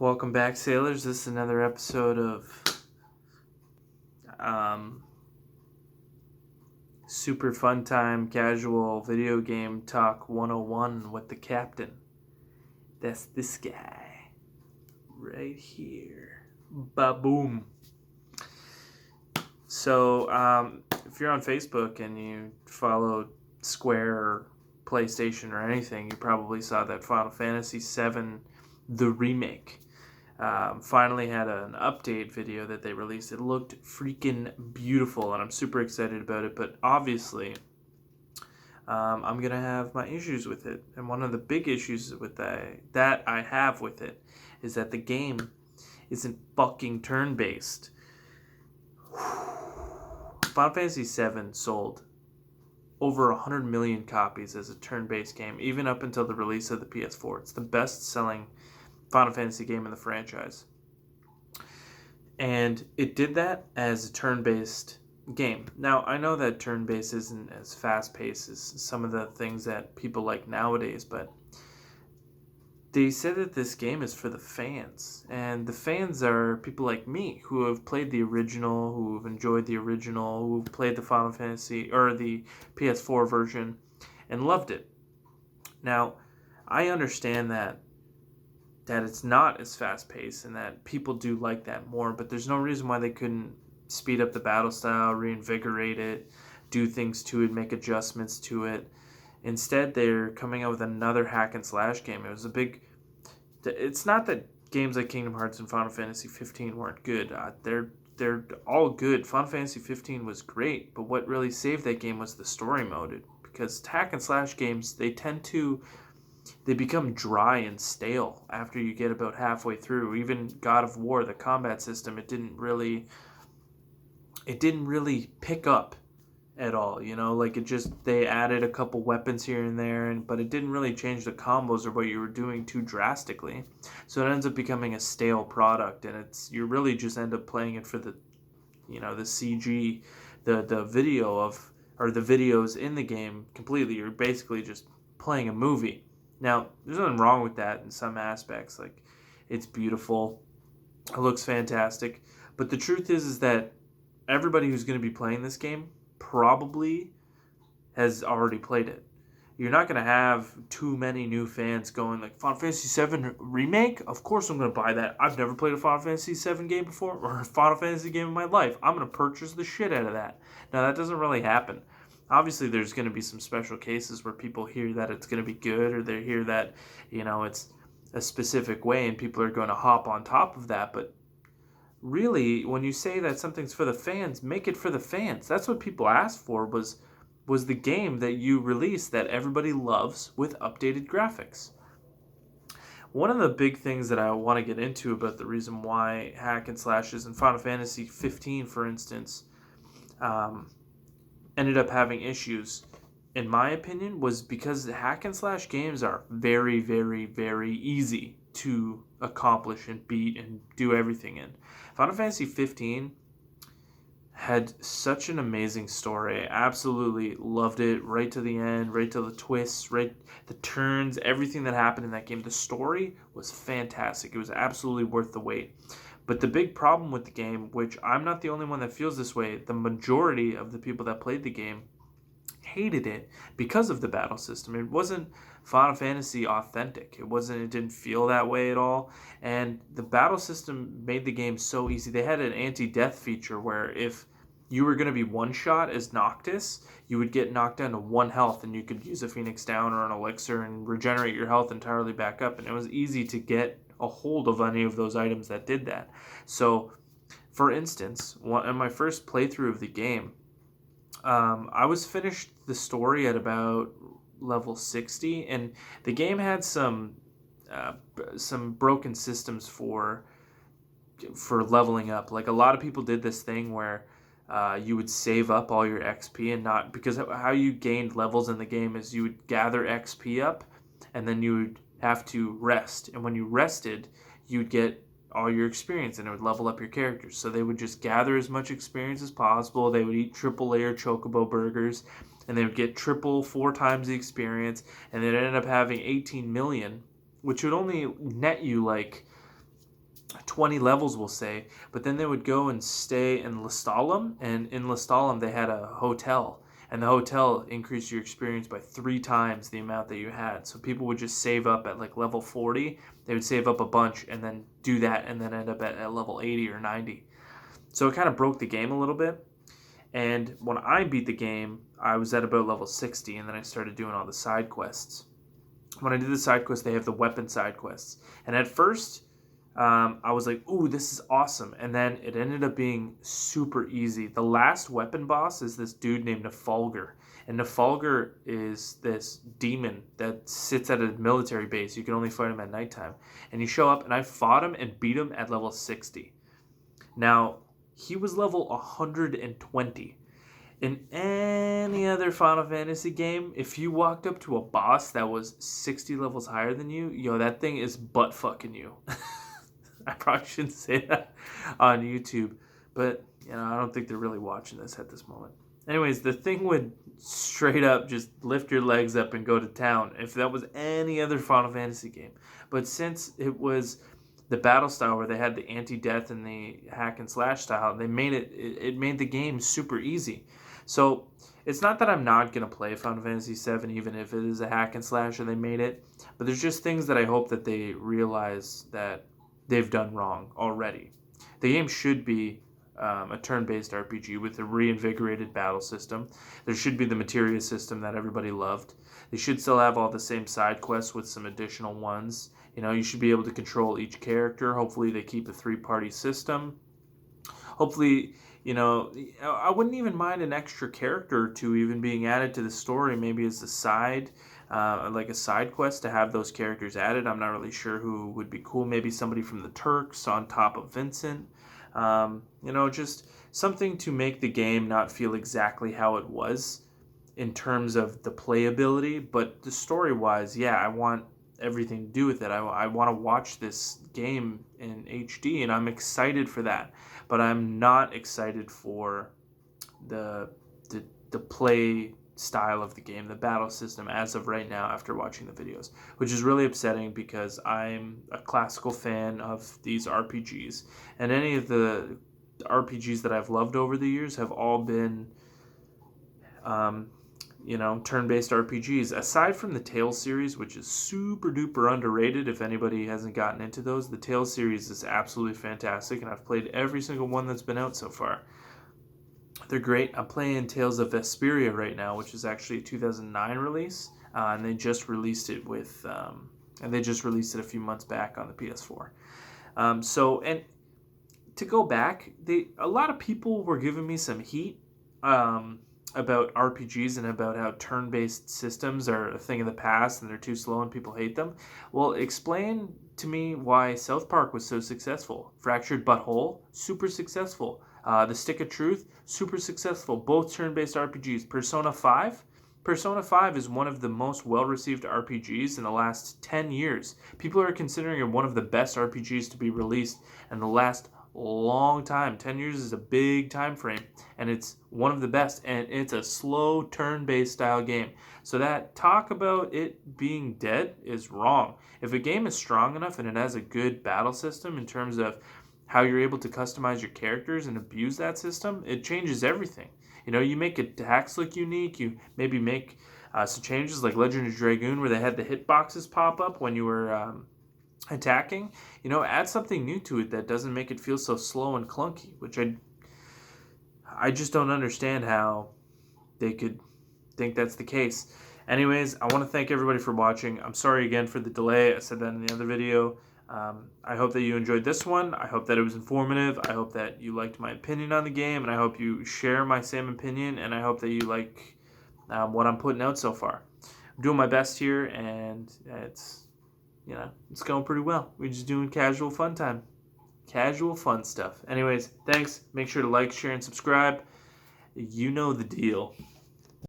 Welcome back, sailors. This is another episode of Super Fun Time Casual Video Game Talk 101 with the captain. That's this guy right here. Ba-boom. So, if you're on Facebook and you follow Square or PlayStation or anything, you probably saw that Final Fantasy VII, the remake, finally had an update video that they released. It looked freaking beautiful, and I'm super excited about it. But obviously, I'm going to have my issues with it. And one of the big issues with that I have with it is that the game isn't fucking turn-based. Final Fantasy VII sold over 100 million copies as a turn-based game, even up until the release of the PS4. It's the best-selling Final Fantasy game in the franchise. And it did that as a turn-based game. Now, I know that turn-based isn't as fast-paced as some of the things that people like nowadays, but they said that this game is for the fans. And the fans are people like me who have played the original, who have enjoyed the original, who have played the Final Fantasy, or the PS4 version, and loved it. Now, I understand that it's not as fast-paced and that people do like that more, but there's no reason why they couldn't speed up the battle style, reinvigorate it, do things to it, make adjustments to it. Instead, they're coming out with another hack and slash game. It's not that games like Kingdom Hearts and Final Fantasy 15 weren't good. They're all good. Final Fantasy 15 was great, but what really saved that game was the story mode. Because hack and slash games, they become dry and stale after you get about halfway through. Even God of War, the combat system, it didn't really pick up at all. They added a couple weapons here and there, but it didn't really change the combos or what you were doing too drastically. So it ends up becoming a stale product, and you really just end up playing it for the CG, the video or the videos in the game completely. You're basically just playing a movie. Now, there's nothing wrong with that in some aspects. Like, it's beautiful, it looks fantastic, but the truth is that everybody who's going to be playing this game probably has already played it. You're not going to have too many new fans going like, Final Fantasy VII Remake? Of course I'm going to buy that. I've never played a Final Fantasy VII game before, or a Final Fantasy game in my life. I'm going to purchase the shit out of that. Now, that doesn't really happen. Obviously, there's going to be some special cases where people hear that it's going to be good, or they hear that, it's a specific way, and people are going to hop on top of that. But really, when you say that something's for the fans, make it for the fans. That's what people asked for, was the game that you released that everybody loves with updated graphics. One of the big things that I want to get into about the reason why hack and slashes in Final Fantasy 15, for instance, ended up having issues, in my opinion, was because the hack and slash games are very, very, very easy to accomplish and beat and do everything in. Final Fantasy 15 had such an amazing story. I absolutely loved it right to the end, right to the twists, right the turns, everything that happened in that game. The story was fantastic. It was absolutely worth the wait. But the big problem with the game, which I'm not the only one that feels this way, the majority of the people that played the game hated it because of the battle system. It wasn't Final Fantasy authentic. It didn't feel that way at all. And the battle system made the game so easy. They had an anti-death feature where if you were going to be one-shot as Noctis, you would get knocked down to 1 health, and you could use a Phoenix Down or an Elixir and regenerate your health entirely back up. And it was easy to get a hold of any of those items that did that. So, for instance, in my first playthrough of the game, I was finished the story at about level 60, and the game had some broken systems for leveling up. Like, a lot of people did this thing where you would save up all your XP, and not because how you gained levels in the game is you would gather XP up, and then you would have to rest. And when you rested, you'd get all your experience, and it would level up your characters. So they would just gather as much experience as possible. They would eat triple layer chocobo burgers, and they would get 4 times the experience, and they'd end up having 18 million, which would only net you like 20 levels, we'll say, but then they would go and stay in Lestalem, and in Lestalem they had a hotel, and the hotel increased your experience by 3 times the amount that you had. So people would just save up at like level 40, they would save up a bunch and then do that and then end up at level 80 or 90. So it kind of broke the game a little bit. And when I beat the game, I was at about level 60, and then I started doing all the side quests. When I did the side quests, they have the weapon side quests. And at first, I was like, ooh, this is awesome. And then it ended up being super easy. The last weapon boss is this dude named Nafalgar. And Nafalgar is this demon that sits at a military base. You can only fight him at nighttime. And you show up, and I fought him and beat him at level 60. Now, he was level 120. In any other Final Fantasy game, if you walked up to a boss that was 60 levels higher than you, that thing is butt fucking you. I probably shouldn't say that on YouTube, but I don't think they're really watching this at this moment. Anyways, the thing would straight up just lift your legs up and go to town if that was any other Final Fantasy game. But since it was the battle style where they had the anti-death and the hack and slash style, they made it made the game super easy. So it's not that I'm not going to play Final Fantasy VII even if it is a hack and slash and they made it, but there's just things that I hope that they realize that they've done wrong already. The game should be a turn-based RPG with a reinvigorated battle system. There should be the materia system that everybody loved. They should still have all the same side quests with some additional ones. You should be able to control each character. Hopefully they keep a 3-party system. Hopefully, I wouldn't even mind an extra character or two even being added to the story, maybe as a side, like a side quest to have those characters added. I'm not really sure who would be cool. Maybe somebody from the Turks on top of Vincent. Just something to make the game not feel exactly how it was in terms of the playability, but the story-wise, yeah, I want everything to do with it. I want to watch this game in HD, and I'm excited for that. But I'm not excited for the play style of the game, the battle system as of right now after watching the videos, which is really upsetting because I'm a classical fan of these RPGs, and any of the RPGs that I've loved over the years have all been turn-based RPGs. Aside from the Tales series, which is super duper underrated if anybody hasn't gotten into those, the Tales series is absolutely fantastic, and I've played every single one that's been out so far. They're great. I'm playing Tales of Vesperia right now, which is actually a 2009 release, and they just released it a few months back on the PS4. And to go back, a lot of people were giving me some heat about RPGs and about how turn-based systems are a thing of the past and they're too slow and people hate them. Well, explain to me why South Park was so successful. Fractured But Whole, super successful. The Stick of Truth, super successful. Both turn-based RPGs. Persona 5? Persona 5 is one of the most well-received RPGs in the last 10 years. People are considering it one of the best RPGs to be released in the last long time. 10 years is a big time frame, and it's one of the best, and it's a slow turn-based style game. So that talk about it being dead is wrong. If a game is strong enough and it has a good battle system in terms of how you're able to customize your characters and abuse that system, it changes everything. You make attacks look unique. You maybe make some changes like Legend of Dragoon where they had the hitboxes pop up when you were attacking. Add something new to it that doesn't make it feel so slow and clunky, which I just don't understand how they could think that's the case. Anyways, I want to thank everybody for watching. I'm sorry again for the delay. I said that in the other video. I hope that you enjoyed this one. I hope that it was informative. I hope that you liked my opinion on the game, and I hope you share my same opinion, and I hope that you like what I'm putting out so far. I'm doing my best here, and it's going pretty well. We're just doing casual fun time. Casual fun stuff. Anyways, thanks. Make sure to like, share, and subscribe. You know the deal.